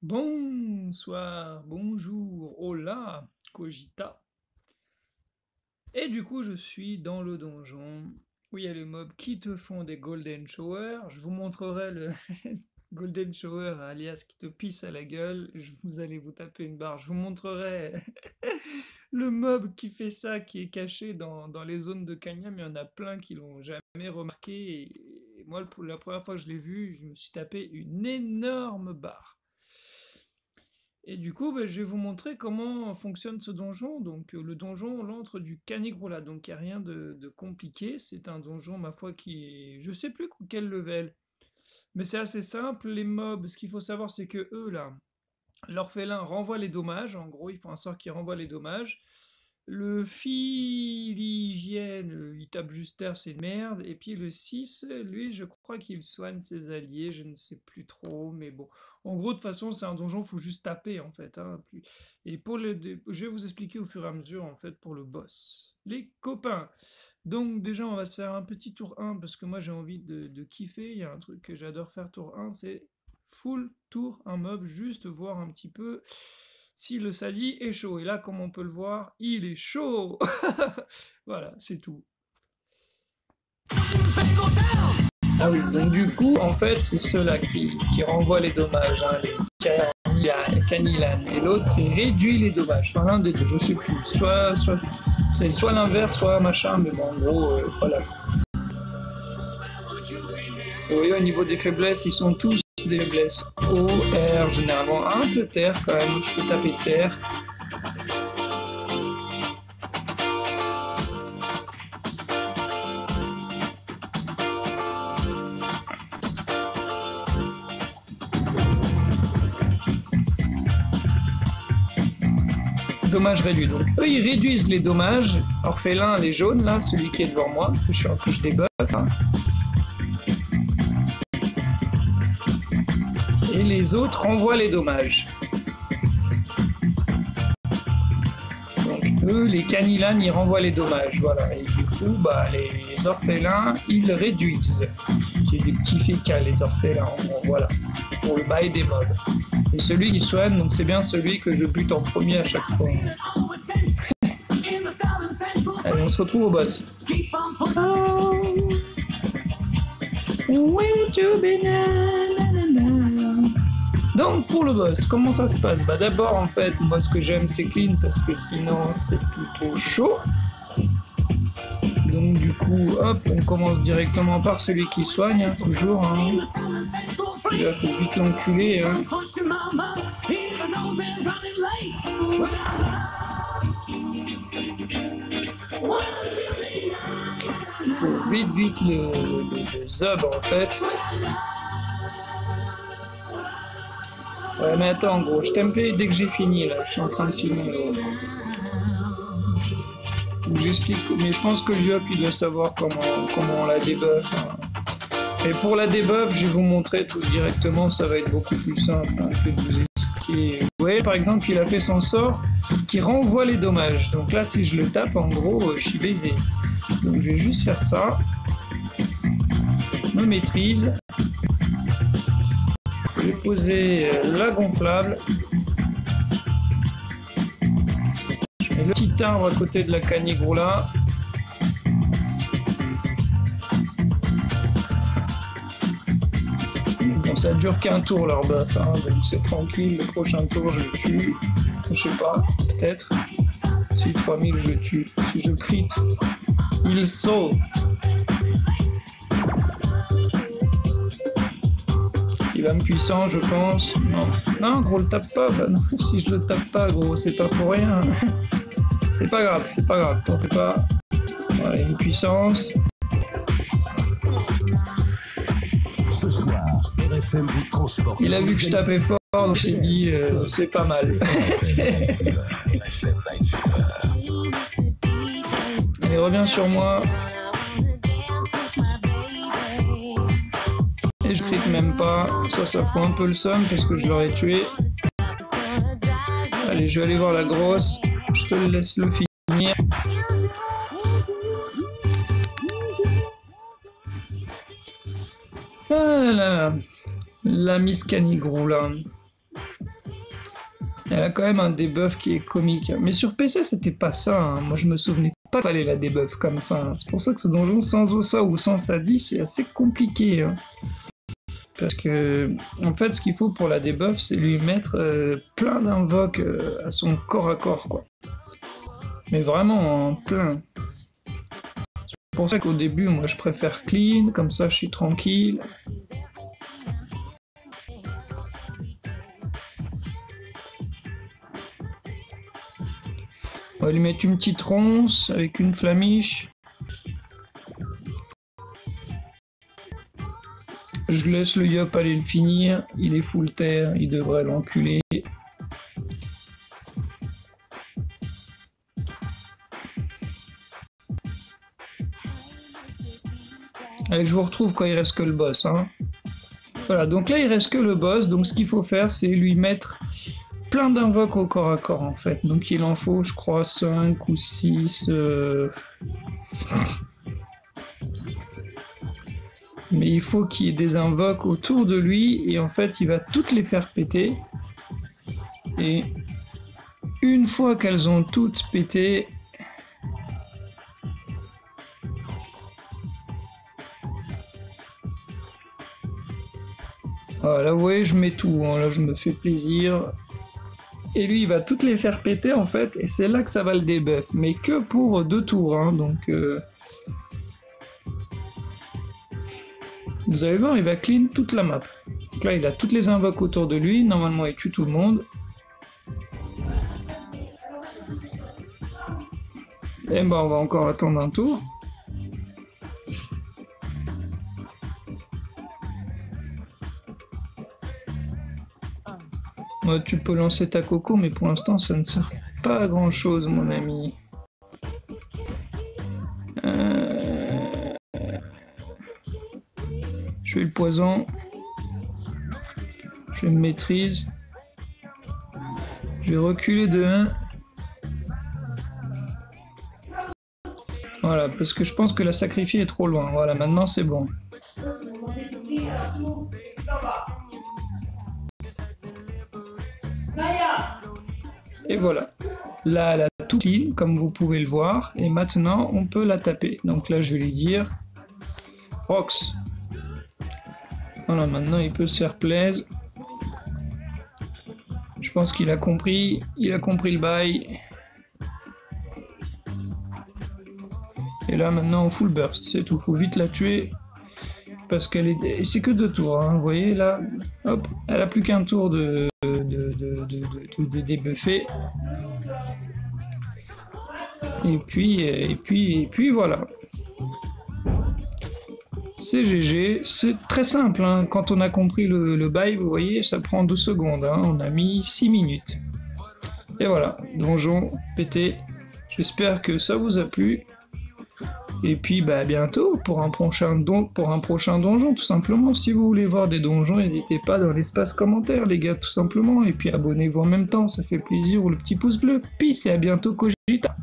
Bonsoir, bonjour, hola, cogita. Et du coup, je suis dans le donjon où il y a les mobs qui te font des Golden Shower. Je vous montrerai le Golden Shower, alias qui te pisse à la gueule. Vous allez vous taper une barre. Je vous montrerai le mob qui fait ça, qui est caché dans les zones de Kanyam. Il y en a plein qui l'ont jamais remarqué. Et moi, pour la première fois que je l'ai vu, je me suis tapé une énorme barre. Et du coup, je vais vous montrer comment fonctionne ce donjon. Donc, le donjon, l'antre du Canigrola. Donc, il n'y a rien de compliqué. C'est un donjon, ma foi, qui est... Je sais plus quel level. Mais c'est assez simple. Les mobs, ce qu'il faut savoir, c'est que eux, là, l'orphelin renvoie les dommages. En gros, il faut un sort qui renvoie les dommages. Le Philhygiène, il tape juste terre, c'est une merde. Et puis le 6, lui, je crois qu'il soigne ses alliés, je ne sais plus trop, mais bon. En gros, de toute façon, c'est un donjon, il faut juste taper, en fait. Hein. Et je vais vous expliquer au fur et à mesure, en fait, pour le boss. Les copains. Donc déjà, on va se faire un petit tour 1, parce que moi, j'ai envie de kiffer. Il y a un truc que j'adore faire tour 1, c'est full tour, un mob, juste voir un petit peu si le sadi est chaud. Et là, comme on peut le voir, il est chaud. Voilà, c'est tout. Ah oui, donc du coup, en fait, c'est ceux-là qui renvoient les dommages, hein, les Canilan. Et l'autre, il réduit les dommages. Enfin, l'un des deux, je sais plus. C'est soit l'inverse, soit machin, mais bon, en gros, voilà. Vous voyez, au niveau des faiblesses, ils sont tous des faiblesses O, R, généralement un peu terre quand même, je peux taper terre. Dommages réduits. Donc eux ils réduisent les dommages. Orphelin, les jaunes là, celui qui est devant moi, que je débuffe. Hein. Et les autres renvoient les dommages. Donc eux, les Canilan, ils renvoient les dommages. Voilà. Et du coup, les orphelins, ils réduisent. C'est des petits fécals, les orphelins. Bon, voilà. Pour le bail des mobs. Et celui qui soigne, donc c'est bien celui que je bute en premier à chaque fois. Allez, on se retrouve au boss. Donc pour le boss, comment ça se passe? D'abord en fait, moi ce que j'aime c'est clean parce que sinon c'est plutôt chaud. Donc du coup, hop, on commence directement par celui qui soigne, hein, toujours. Hein. Il faut vite l'enculer. Hein. Il faut vite le zob en fait. Ouais mais attends gros, je t'appelle dès que j'ai fini là, je suis en train de filmer. J'explique, mais je pense que Liop il doit savoir comment on la débuff. Hein. Et pour la debuff, je vais vous montrer tout directement, ça va être beaucoup plus simple hein, que de vous expliquer. Vous voyez, par exemple, il a fait son sort qui renvoie les dommages. Donc là, si je le tape, en gros, je suis baisé. Donc je vais juste faire ça. Je me maîtrise. Je vais poser la gonflable. Je mets le petit arbre à côté de la Canigrola. Bon, ça dure qu'un tour leur buff, hein, donc c'est tranquille, le prochain tour je le tue, je sais pas, peut-être, si 3000 je le tue, si je crit, il saute. Il va me puissant je pense, non gros le tape pas, non. Si je le tape pas gros c'est pas pour rien, c'est pas grave, t'en fais pas, voilà une puissance. Il a vu que je tapais fort, donc il s'est dit c'est pas mal. Allez, reviens sur moi. Et je clique même pas. Ça fout un peu le somme parce que je l'aurais tué. Allez, je vais aller voir la grosse. Je te laisse le finir. Ah là là. La Miss Canigrola. Elle a quand même un debuff qui est comique. Mais sur PC, c'était pas ça, hein. Moi, je me souvenais pas qu'il fallait la debuff comme ça, hein. C'est pour ça que ce donjon sans Ossa ou sans Sadi, c'est assez compliqué, hein. Parce que, en fait, ce qu'il faut pour la debuff, c'est lui mettre plein d'invoques à son corps à corps, quoi. Mais vraiment, plein. C'est pour ça qu'au début, moi, je préfère clean, comme ça, je suis tranquille. On va lui mettre une petite ronce avec une flamiche. Je laisse le Yop aller le finir. Il est full terre, il devrait l'enculer. Allez, je vous retrouve quand il reste que le boss, hein. Voilà, donc là il reste que le boss. Donc ce qu'il faut faire, c'est lui mettre plein d'invoques au corps à corps en fait. Donc il en faut, je crois, 5 ou 6. Mais il faut qu'il y ait des invoques autour de lui. Et en fait, il va toutes les faire péter. Et une fois qu'elles ont toutes pété... Voilà, vous voyez, je mets tout, hein. Là je me fais plaisir. Et lui, il va toutes les faire péter en fait, et c'est là que ça va le debuff. Mais que pour 2 tours, hein, donc... Vous allez voir, il va clean toute la map. Donc là, il a toutes les invoques autour de lui, normalement il tue tout le monde. Et ben on va encore attendre un tour. Ouais, tu peux lancer ta coco, mais pour l'instant ça ne sert pas à grand chose, mon ami. Je fais le poison. Je le maîtrise. Je vais reculer de 1. Voilà, parce que je pense que la sacrifier est trop loin. Voilà, maintenant c'est bon. Et voilà. Là, elle a tout clean, comme vous pouvez le voir. Et maintenant, on peut la taper. Donc là, je vais lui dire... Rox. Voilà, maintenant, il peut se faire plaisir. Je pense qu'il a compris. Il a compris le bail. Et là, maintenant, on full burst. C'est tout. Faut vite la tuer. Parce qu'elle est... C'est que 2 tours, hein. Vous voyez, là... Hop. Elle a plus qu'un tour de débuffer. Et puis voilà. C'est GG. C'est très simple, hein. Quand on a compris le bail, vous voyez, ça prend 2 secondes, hein. On a mis 6 minutes. Et voilà. Donjon pété. J'espère que ça vous a plu. Et puis bah à bientôt pour un prochain donjon tout simplement. Si vous voulez voir des donjons, n'hésitez pas dans l'espace commentaire les gars, tout simplement. Et puis abonnez-vous en même temps, ça fait plaisir, ou le petit pouce bleu. Peace et à bientôt Cogita.